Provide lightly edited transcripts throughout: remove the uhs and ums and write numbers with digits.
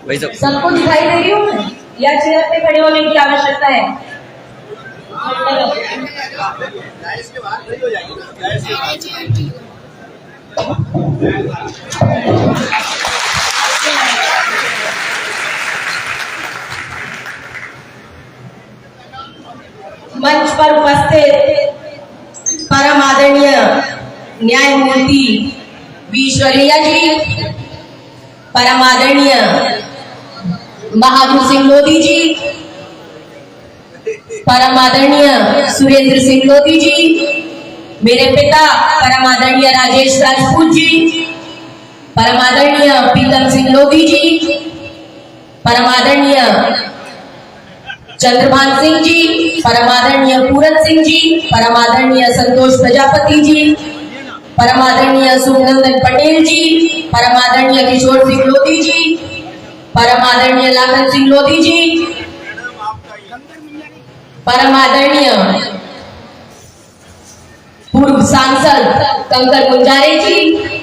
सबको दिखाई दे रही हूँ मैं, या चेयर पे खड़े होने की आवश्यकता है? मंच पर उपस्थित परम आदरणीय न्यायमूर्ति विश्वलिया जी, परम आदरणीय महावीर सिंह लोधी जी, परम आदरणीय सुरेंद्र सिंह लोधी जी, मेरे पिता परम आदरणीय राजेश राजपूत जी, परम आदरणीय प्रीतम सिंह लोधी जी, परम आदरणीय चंद्रभान सिंह जी, परम आदरणीय पूरन सिंह जी, परम आदरणीय संतोष प्रजापति जी, परम आदरणीय सुखनंदन पटेल जी, परम आदरणीय किशोर सिंह लोधी जी, परम आदरणीय लाखन सिंह लोधी जी, परम आदरणीय पूर्व सांसद कंकर गुंजारे जी,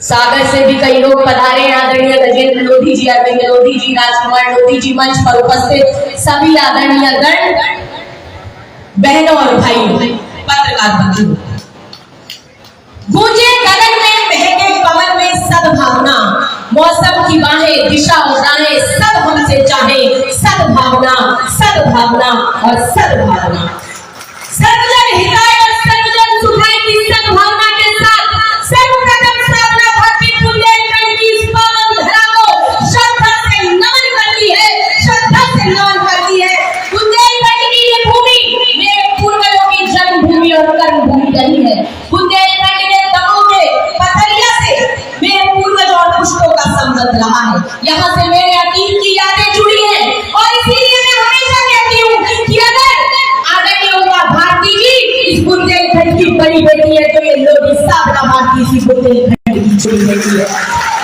सागर से भी कई लोग पधारे, आदरणीय गजेंद्र लोधी जी, अरविंद लोधी जी, राजकुमार लोधी जी, मंच पर उपस्थित सभी आदरणीय गण, बहनों और भाई, पत्रकार बंधु। गूंजे गगन में, महके पवन में सद्भावना, मौसम की बाहें, दिशा और राहें सब हमसे चाहे, सद्भावना, सद्भावना और सद्भावना। सर्वजन हिताय और सर्वजन सुखाय की सद्भावना के साथ सर्वप्रथम साधना भक्ति बुंदेलखंड की इस पावन धरा को श्रद्धा से नमन करती है, श्रद्धा से नमन करती है। बुंदेलखंड की ये भूमि मेरे पूर्वजों की जन्मभूमि और कर्मभूमि रही है। बुंदेलखंड के दमों के पथरिया से मेरे पूर्वज और पुष्पों का संबंध रहा है। यहाँ से मेरे अतीत की यादें जुड़ी हैं और इसीलिए मैं हमेशा कहती हूँ कि अगर आदरणीय उमा भारती जी इस बुंदेलखंड की बड़ी बेटी है तो ये लोधी साधना भारती इसी बुंदेलखंड की छोटी बेटी है।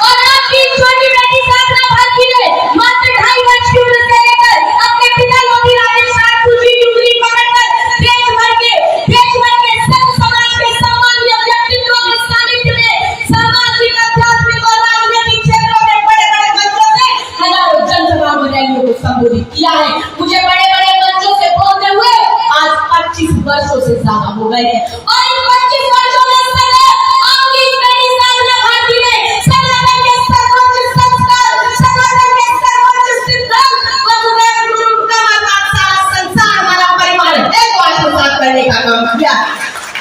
और आपकी छोटी बेटी साधना भारती ने मात्र 2.5 वर्ष की उम्र से लेकर अपने पिता लोधी राजेश राजपूत जी की उंगली पकड़कर देश भर के संत समाज के सम्मानीय व्यक्तित्वों के सानिध्य में सामाजिक, आध्यात्मिक और राजनीतिक क्षेत्रों में बड़े-बड़े मंचों से हजारों जनसभाओं रैलियों को संबोधित किया है। मुझे बड़े-बड़े मंचों से बोलते हुए आज 25 वर्षों से ज्यादा हो गए हैं और इन 25 वर्षों में आपकी बेटी साधना भारती ने सनातन के सर्वोच्च संस्कार, सनातन के सर्वोच्च सिद्धांत वसुधैव कुटुंबकम अर्थात सारा संसार हमारा परिवार है को आत्मसात करने का काम किया।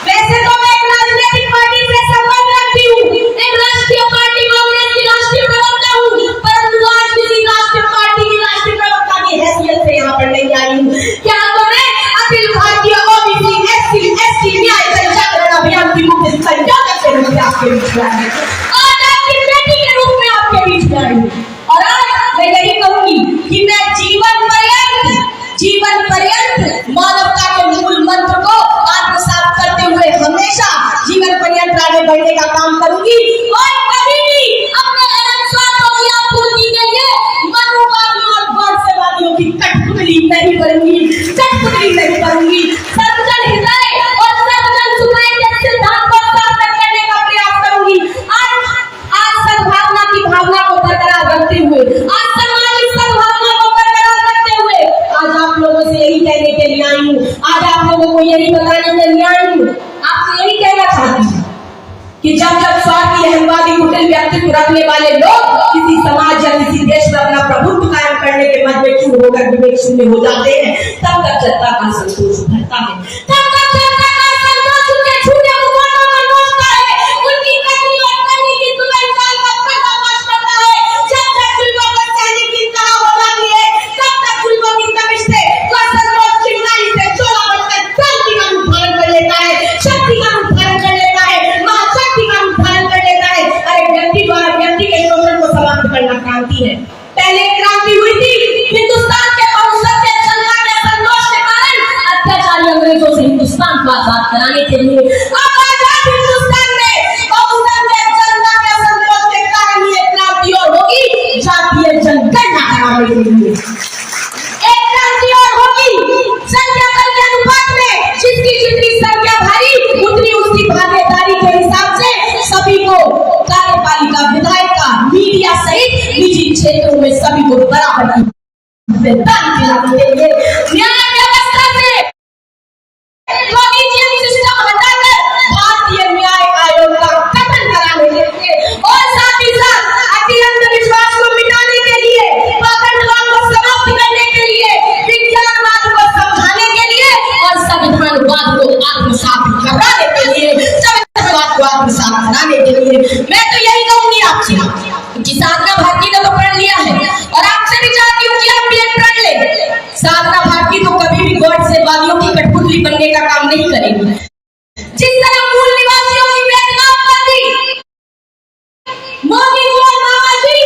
वैसे तो मैं एक राजनीतिक पार्टी से संबंध रखती हूँ, एक राष्ट्रीय पार्टी कांग्रेस की राष्ट्रीय प्रवक्ता हूँ, परंतु आज किसी राष्ट्रीय पार्टी की राष्ट्रीय प्रवक्ता की हैसियत से यहाँ पर नहीं आई हूँ। क्या मैं Akhil Bharatiya OBC SC ST न्याय संचालन अभियान की मुख्य संचालक के रूप में आपके बीच में आई और आपकी बेटी के रूप में आपके बीच में आई और आज मैं यही कहूंगी कि मैं जीवन पर्यंत मानवता के मूल मंत्र को आत्मसात करते हुए हमेशा जीवन पर्यंत आगे बढ़ने का काम करूंगी और कभी भी अपने अलग स्वार्थों की आपूर्ति के लिए मनुवादियों और गौरसेवादियों की कठपुतली नहीं करूंगी, सर्वजन हिताय और सर्वजन सुखाय के सिद्धांत को सार्थक करने का प्रयास करूंगी। आज सद्भावना की भावना को बरकरार रखते हुए, आज सामाजिक सद्भावना को बरकरार रखते हुए आज आप लोगों से यही कहने के लिए आई हूँ, आज आप लोगों को यही बताने के लिए आई हूँ, आपसे यही कहना चाहती हूँ कि जब स्वार्थी अहंवादी कुटिल व्यक्तित्व रखने वाले लोग किसी समाज या किसी देश में अपना प्रभुत्व कायम करने के मत में चूर होकर विवेक शून्य हो जाते हैं, तब तक जनता का संतोष उभरता है, तब तक जनता का संतोष उनके झूठे मुकदमों पर पहुंचता है, उनकी कथनी और कथनी की दुलाई साल का पर्दाफाश करता है। जब तक चुलबुल पर सैनिक की तरह हो जाती है, तब तक चुलबुल की तपिश से संतोष चिंगारी से चोला बढ़कर क्रांति का रूप धारण कर लेता है, शक्ति का रूप धारण कर लेता है, महाशक्ति का रूप धारण कर लेता है। अरे व्यक्ति द्वारा व्यक्ति के शोषण को समाप्त करना क्रांति है। पहले क्रांति हुई थी हिंदुस्तान के बहुसंख्यक जनता के संतोष के कारण, मीडिया सहित निजी क्षेत्रों में सभी को बराबर की जिम्मेदारी दिलाने के लिए न्याय व्यवस्था से कॉलेजियम सिस्टम हटाकर भारतीय न्याय आयोग का गठन कराने के लिए और साथ ही साथ अति अंधविश्वास को मिटाने के लिए, पाखंडवाद को समाप्त करने के लिए, विज्ञानवाद को समझाने के लिए और संविधानवाद को आत्मसात कराने के लिए, संविधानवाद को आत्मसात कराने के लिए मैं तो यही कहूंगी आपसे कि साधना भारती ने तो पढ़ लिया है और आपसे भी चाहती हूँ कि आप भी पढ़ ले। साधना भारती तो कभी भी गॉड से वादियों की कठपुतली बनने का काम नहीं करेगी। जिस तरह मूल निवासियों की भेदभाव कर दी, मोदी जी और मामा जी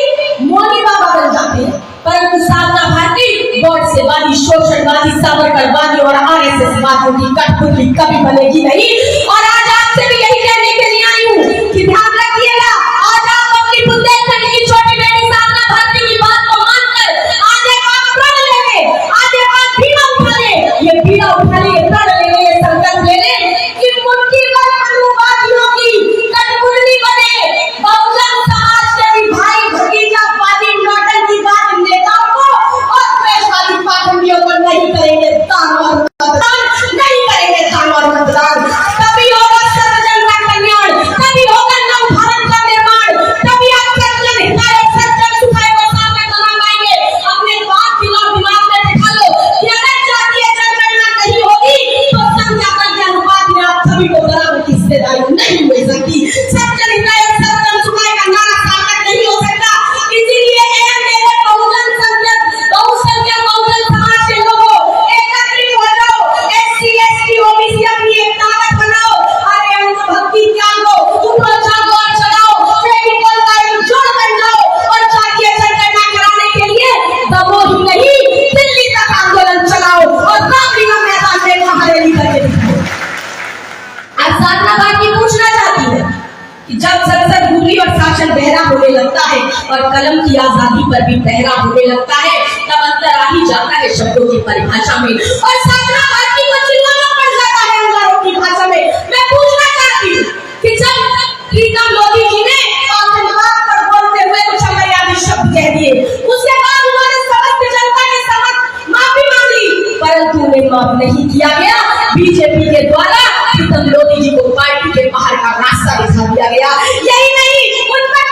मोदी बाबा बन जाते हैं, परंतु साधना भारती गॉड से वादी, शोषणवादी, सावरकरवादी और आरएसएस वादियों की कठपुतली कभी बनेगी नहीं। और आज आपसे भी यही कहने के लिए आई हूँ कि ध्यान रखिएगा, आज आप अपनी बुंदेलखंड की छोटी बेटी साधना भारती की बात को मानकर आज एक आप प्रण ले ले, आज एक आप पीड़ा उठा ले, ये पीड़ा उठा ले, प्रण ले ले, ये संकल्प ले ले कि मुट्ठी भर मनुवादियों की कठपुतली बने, बहुजन समाज के भी भाई भतीजावादी नौटंकीबाज नेताओं को और द्वेषवादी पाखंडियों को नहीं करेंगे दान और मतदान, नहीं करेंगे दान और मतदान। तभी होगा सर्वजन का कल्याण, तभी होगा नव भारत का निर्माण, तभी आप सज्जन हिताय और सज्जन सुखाय को सामने बना पाएंगे। अपने बात दिमाग में बिठा लो कि अगर जातीय जनगणना नहीं होगी तो संख्या बल के अनुपात में आप सभी को बराबर की हिस्सेदारी नहीं मिल सकती। सज्जन हिताय और सज्जन सुखाय का नारा सार्थक नहीं हो सकता। इसीलिए मेरे बहुजन समाज के लोगों एकत्रित हो जाओ, एससी एसटी ओबीसी अपनी एक ताकत बनाओ, अरे अंधभक्ति त्यागो, उठो जागो और चलाओ, फेविकॉल का एक जोड़ बन जाओ और जातीय जनगणना कराने के लिए दमोही नहीं दिल्ली तक आंदोलन चलाओ और रामलीला मैदान में महारैली करके दिखाओ। आज साधना भारती पूछना चाहती है कि जब संसद गुगली और शासन बहरा होने लगता है और कलम की आजादी पर भी पहरा होने लगता है, तब अंतर आ ही जाता है शब्दों की परिभाषा में और साधना भारती को चिल्लाना पड़ जाता है अंगारों की भाषा में। मैं पूछना चाहती हूँ कि जब प्रीतम लोधी जी ने पाखंडवाद पर बोलते हुए कुछ अमर्यादित शब्द कह दिए, उसके बाद उन्होंने समस्त जनता के समक्ष माफी मांग ली, परंतु उन्हें माफ नहीं किया गया। बीजेपी के द्वारा प्रीतम लोधी जी को पार्टी के बाहर का रास्ता दिखा दिया गया। यही नहीं, उन पर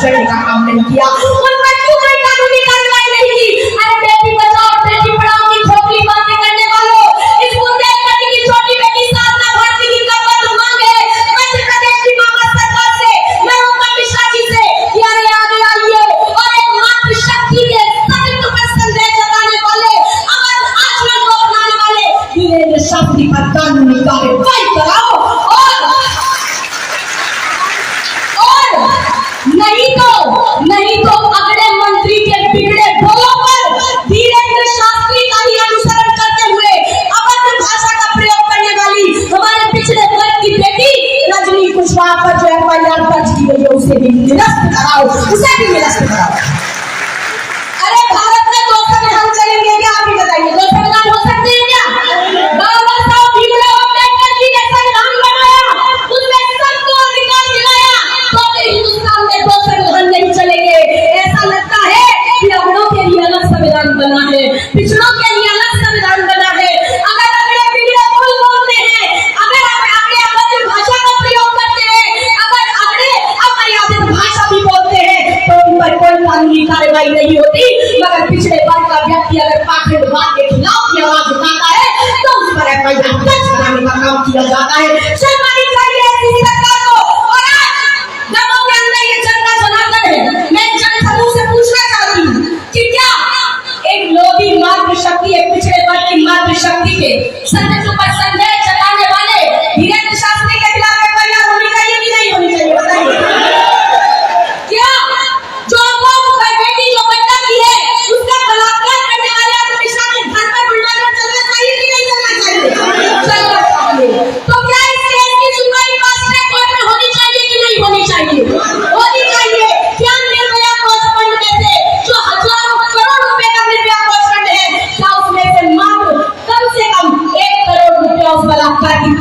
का काम नहीं किया, उन पर क्यों कोई कानूनी कार्रवाई नहीं की? अरे बेटी बचाओ बेटी पढ़ाओ की खोखली बातें करने वालों, इस बुंदेलखंड की छोटी बेटी साधना भारती की कब्र मांगे मध्य प्रदेश की मामा सरकार से, नरोत्तम मिश्रा जी से कि अरे आगे आइए और एक मातृशक्ति के सत्य पर संदेह जताने वाले, अमर आचरण को अपनाने वाले वीरेंद्र शास्त्री पर कानूनी कार्रवाई कराओ नहीं तो अगले मंत्री के बिगड़े बोलों पर वीरेंद्र शास्त्री का ही अनुसरण करते हुए अभद्र भाषा का प्रयोग करने वाली हमारे पिछड़े वर्ग की बेटी रजनी कुशवाहा पर जो एफआईआर दर्ज की गई है उसे भी निरस्त कराओ, उसे भी निरस्त कराओ। अरे भारत में 2 संविधान चलेंगे क्या? आप ही बताइए, 2 संविधान हो सकते हैं क्या? बाबा साहब भीमराव अम्बेडकर जी ने संविधान बनाया, उसमें सबको अधिकार दिलाया, तो हिंदुस्तान में 2 संविधान नहीं चलेंगे। ऐसा लगता है कि अगड़ों के लिए अलग संविधान बना है, पिछड़ों के लिए अलग संविधान बना है। अगर अगड़े पिछड़े बोल बोलते हैं, अगर अगड़े अभद्र भाषा का प्रयोग करते हैं, अगर अगड़े अमर्यादित भाषा भी बोलते हैं तो उन पर कोई कानूनी कार्रवाई नहीं होती, मगर पिछड़े वर्ग का व्यक्ति अगर पाखंडवाद के खिलाफ की आवाज उठाता है तो उस पर एफआईआर दर्ज कराने का काम किया जाता है। शर्मानी चाहिए ऐसी सरकार को। और आज गांवों के अंदर ये जनता जनार्दन है, मैं जनसमूह से पूछना चाहती हूँ कि क्या एक लोभी मातृशक्ति, एक पिछड़े वर्ग की मातृशक्ति के सत्य पर संदेह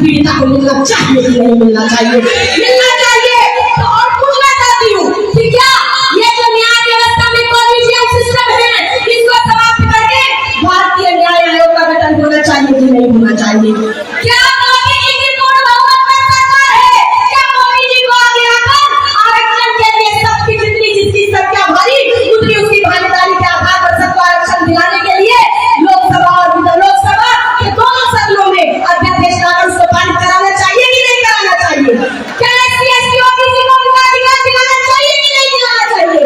पीड़िता को मिलना चाहिए कि नहीं मिलना चाहिए? मिलना चाहिए। तो और पूछना चाहती हूँ कि क्या ये जो न्याय व्यवस्था में कॉलेजियम सिस्टम है, इसको समाप्त करके भारतीय न्याय आयोग का गठन होना चाहिए कि नहीं होना चाहिए? क्या मोदी जी की पूर्ण बहुमत पर सरकार है? क्या मोदी जी को आगे आकर आरक्षण के लिए सबकी जितनी जिसकी संख्या भरी उतनी उसकी भागीदारी के आधार पर सबको आरक्षण दिलाने के लिए लोकसभा और लोकसभा के दोनों सदनों में अध्यादेश लाकर उसको पारित कराना चाहिए कि नहीं कराना चाहिए? क्या एससी एसटी ओबीसी को उनका अधिकार दिलाना चाहिए कि नहीं दिलाना चाहिए?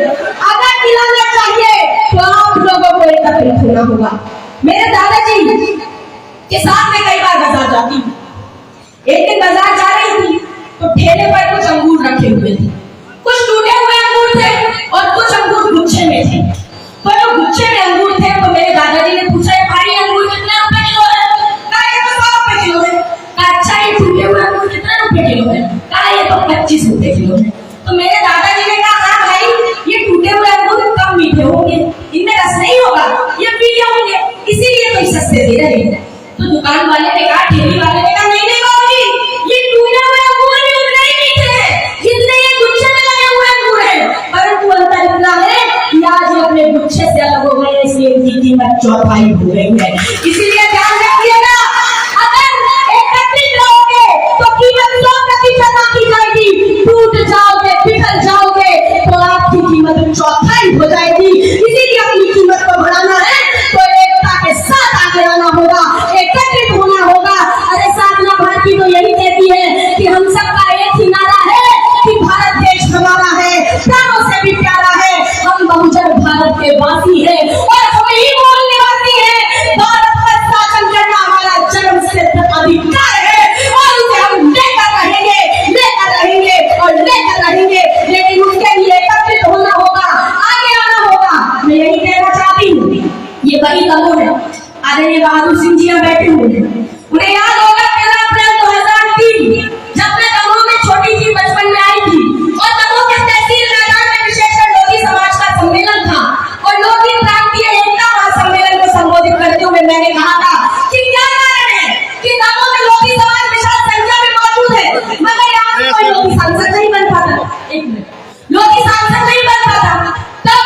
अगर दिलाना चाहिए तो आप लोगों को एकत्रित होना होगा। मेरे दादाजी के साथ में कई बार बाजार जाती हूँ। एक दिन बाजार जा रही थी तो ठेले पर कुछ अंगूर रखे हुए थे, कुछ टूटे हुए अंगूर थे और कुछ अंगूर गुच्छे में थे। तो जो गुच्छे में अंगूर थे तो मेरे दादाजी ने पूछा, भाई अंगूर कितने रुपए किलो है? कहा ये तो 100 रुपए किलो है। कहा अच्छा ये टूटे हुए अंगूर कितने रुपए किलो है? कहा ये तो 25 रुपए किलो है। तो मेरे दादाजी ने कहा हाँ भाई ये टूटे हुए अंगूर कम मीठे होंगे, इनमें रस नहीं होगा, ये पीले होंगे, इसीलिए तो सस्ते दे रहे हैं। तो दुकान वाले ने कहा, ठेली वाले ने कहा नहीं नहीं बाबूजी, ये टूटे हुए अंगूर भी उतने ही मीठे हैं जितने ये गुच्छे में लगे हुए अंगूर हैं, परंतु अंतर इतना है कि आज ये अपने गुच्छे से अलग हो गए, इसलिए इनकी कीमत चौथाई हो गई है। इसीलिए ध्यान रखिएगा, अगर एकत्रित रहोगे तो कीमत 100% आती जाएगी, टूट जाओगे पिघल जाओगे तो आपकी कीमत चौथाई हो जाएगी। इसीलिए अपनी कीमत को बढ़ाना है तो एकता के साथ आगे आना होगा, एकत्रित होना होगा। अरे साधना भारती तो यही कहती है कि हम सबका एक ही नारा है कि भारत देश हमारा है, प्राणों से भी प्यारा है, हम बहुजन भारत के वासी हैं और हम ही मूल निवासी हैं। भारत पर शासन करना हमारा जन्म सिद्ध अधिकार है और उसे हम लेकर रहेंगे और लेकर रहेंगे। लेकिन उसके लिए एकत्रित होना होगा, आगे आना होगा। मैं यही कहना चाहती हूँ, ये वही दमोह है, आदरणीय बहादुर सिंह जी यहाँ बैठे हुए हैं। उन्हें याद होगा 13 अप्रैल 2003 जब मैं दमोह में छोटी सी बचपन में आई थी और दमोह के तहसील मैदान में विशेषकर लोधी समाज का सम्मेलन था और लोधी प्रांतीय एकता महासम्मेलन को संबोधित करते हुए मैंने कहा था कि क्या कारण है कि दमोह में लोधी समाज विशाल संख्या में मौजूद है मगर यहाँ पे कोई लोधी सांसद नहीं बन पाता। एक मिनट, लोधी सांसद नहीं बन पाता। तब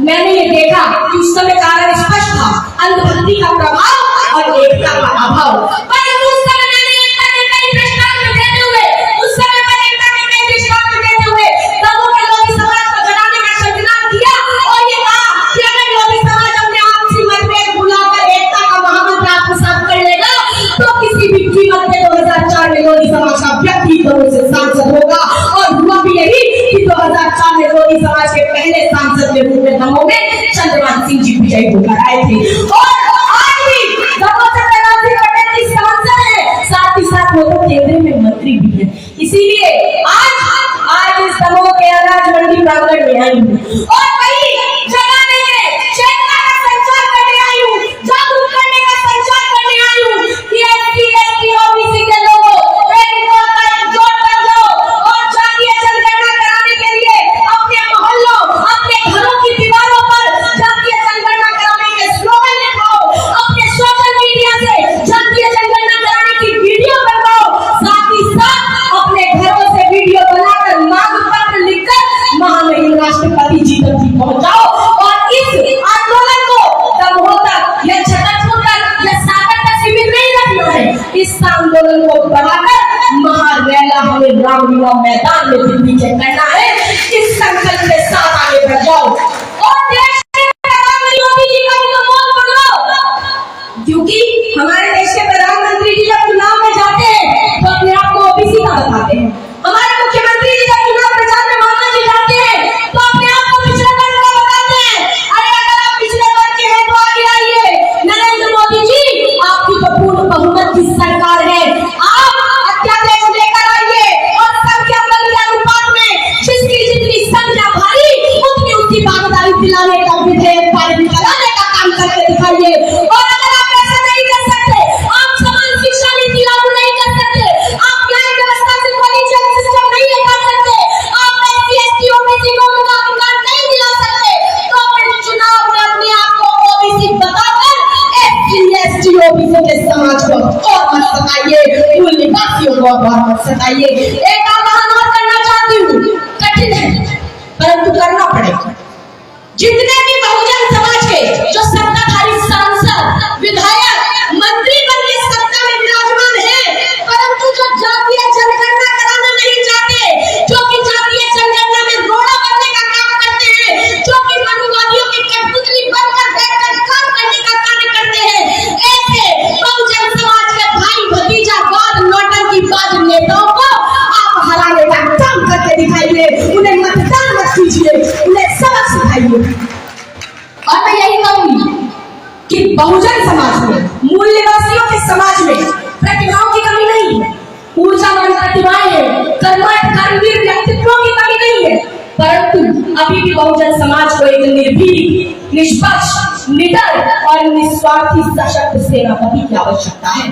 मैंने ये देखा कि उस समय कारण स्पष्ट था, अंधभक्ति का प्रभाव और एकता का अभाव। परंतु उस समय मैंने एकता के कई दृष्टांत देते हुए दमोह के लोधी समाज को जगाने का संकल्प किया और ये कहा कि अगर लोधी समाज अपने आपसी मतभेद भुलाकर एकता का महामंत्र आत्मसात कर लेगा तो किसी भी कीमत पे 2004 में लोधी समाज का व्यक्ति दमोह से सांसद होगा। और हुआ भी यही कि 2004 में लोधी समाज के पहले सांसद के रूप में दमोह में चंद्रमान सिंह जी विजयी होकर आए थे और आज भी दमोह से प्रहलाद सिंह पटेल जी सांसद है, साथ ही साथ वो तो केंद्र में मंत्री भी है। इसीलिए आज इस दमोह के अनाज मंडी प्रांगण में आई हूँ और कई जगाने के चेतना का संचार करने आई हूँ, जागरूक करने का संचार करने आई हूँ कि एससी एसटी ओबीसी के लोगों एकजुट बन जाओ और जातीय जनगणना कराने के लिए अपने मोहल्लों अपने घरों की दीवारों पर जातीय जनगणना कराने के स्लोगन लिखाओ, अपने सोशल मीडिया से जातीय जनगणना कराने की वीडियो बनवाओ, साथ ही साथ अपने घरों से वीडियो बनाकर मांग पत्र लिखकर महामहिम राष्ट्रपति जी तक पहुंचाओ और इस आंदोलन को दमोह तक या छतरपुर तक या सागर तक सीमित नहीं रखना है। इस आंदोलन को बढ़ाकर महारैला हमें रामलीला मैदान में दिल्ली से करना है। इस संकल्प के साथ आगे बढ़ जाओ और देश के प्रधानमंत्री मोदी जी का भी तो मौत बढ़ाओ, क्योंकि हमारे देश के प्रधानमंत्री जी जब चुनाव में जाते हैं तो अपने आप को ओबीसी का बताते हैं। हमारे मुख्यमंत्री जी जब चुनाव प्रचार में माता जी जाते हैं तो अपने आप को पिछड़े वर्ग का बताते हैं। अरे अगर आप पिछड़े वर्ग के हैं तो आगे आइए। नरेंद्र मोदी जी आपकी तो पूर्ण बहुमत की सरकार है, आप अध्यादेश लेकर आइए और संख्या बल के अनुपात में जिसकी जितनी संख्या भारी उतनी उसकी भागीदारी दिलाने का विधेयक पारित कराने का काम करके दिखाइए। और अगर आप ऐसा नहीं कर सकते, आप समान शिक्षा नीति लागू नहीं कर सकते, आप न्याय व्यवस्था से कॉलेजियम सिस्टम नहीं लेकर सकते, आप एससी एसटी ओबीसी को उनका अधिकार नहीं दिला सकते, तो फिर चुनाव में अपने आप को ओबीसी बताकर एससी एसटी ओबीसी के समाज को और मत सताइए, मूल निवासियों को और मत सताइए। एक आह्वान और करना चाहती हूँ, कठिन है परंतु करना पड़ेगा। जितने भी बहुजन समाज के जो सत्ताधारी सांसद, विधायक, मंत्री बन के सत्ता में विराजमान है, परंतु जो जातीय जनगणना कराना नहीं चाहते, जो कि जातीय जनगणना में रोड़ा बनने का काम करते हैं, जो कि मनुवादियों की कठपुतली बनकर बैठकर काम करने का कार्य करते हैं, ऐसे बहुजन समाज के भाई भतीजावाद नौटंकीबाज नेताओं को आप हराने का काम करके दिखाइए। उन्हें मतदान मत कीजिए, उन्हें सबक सिखाइए। और मैं यही कहूंगी कि बहुजन समाज में, मूल निवासियों के समाज में प्रतिभाओं की कमी नहीं है, ऊर्जावान प्रतिभाएं हैं, कर्मठ कर्मवीर व्यक्तित्वों की कमी नहीं है, परंतु अभी भी बहुजन समाज को एक निर्भीक, निष्पक्ष, निडर और निस्वार्थी सशक्त सेनापति की आवश्यकता है।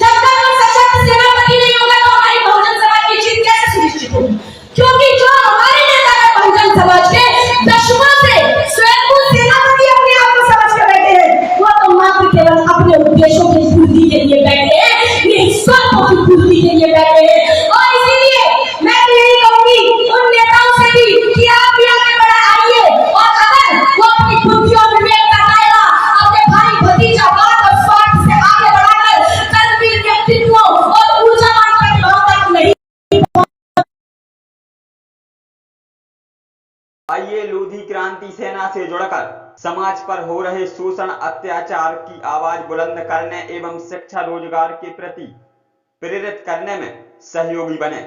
जब तक हम सशक्त सेनापति नहीं होगा तो हमारी बहुजन समाज की जीत कैसे सुनिश्चित होगी? क्योंकि जो हमारे नेता है बहुजन समाज के, दशकों से स्वयं को सेनापति अपने आप को समझ कर बैठे हैं, वो तो मात्र केवल अपने उद्देश्यों की पूर्ति के लिए बैठे हैं, स्वार्थों की पूर्ति के लिए बैठे हैं। और इसीलिए मैं भी यही कहूंगी उन नेताओं से भी कि आप भी आगे बढ़ आइए, और अगर वो अपनी बुद्धि और विवेक का दायरा अपने भाई भतीजावाद और स्वार्थ से आगे बढ़ाकर कर्मवीर व्यक्तित्वों और ऊर्जावान प्रतिभाओं तक नहीं। आइए लोधी क्रांति सेना से जुड़कर समाज पर हो रहे शोषण अत्याचार की आवाज बुलंद करने एवं शिक्षा रोजगार के प्रति प्रेरित करने में सहयोगी बने।